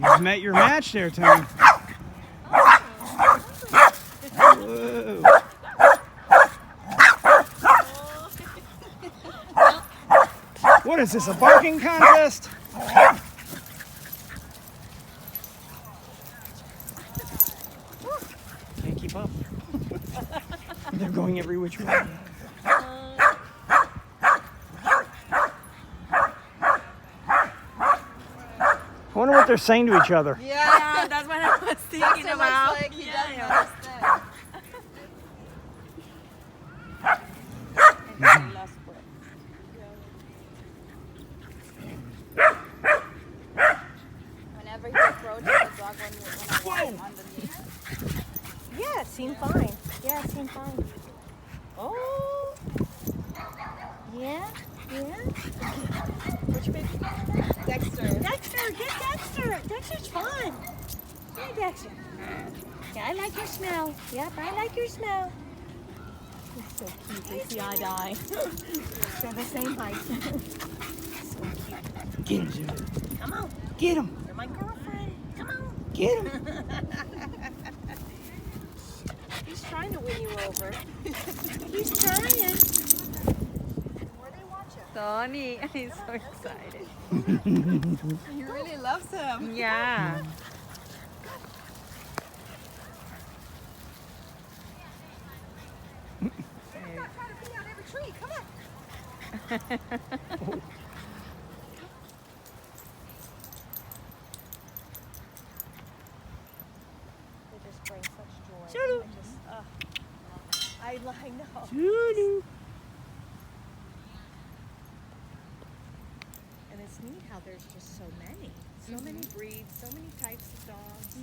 You met your match there, Tony. Whoa. What is this, a barking contest? Can't keep up. They're going every which way. I wonder what they're saying to each other. Yeah, that's what I was thinking about. Like he doesn't understand. Whenever he approaches the dog when you're underneath. Yeah, it seemed fine. Yeah, it seemed fine. Oh. Yeah, yeah. Which baby? Dexter. Dexter, get Dexter. Dexter's fun. Hey, Dexter. Yeah, I like your smell. Yep, I like your smell. He's so cute. They see eye to eye. They're the same height. So cute. Get him, Zulu. Come on. Get him. You're my girlfriend. Come on. Get him. He's trying to win you over. He's trying. Where they watch him? Tony, he's so excited. He really loves him. Yeah. Stop trying to be on every tree. Come on. They just bring such joy. Zulu. I know. Zulu. And it's neat how there's just so many. So many breeds, so many types of dogs.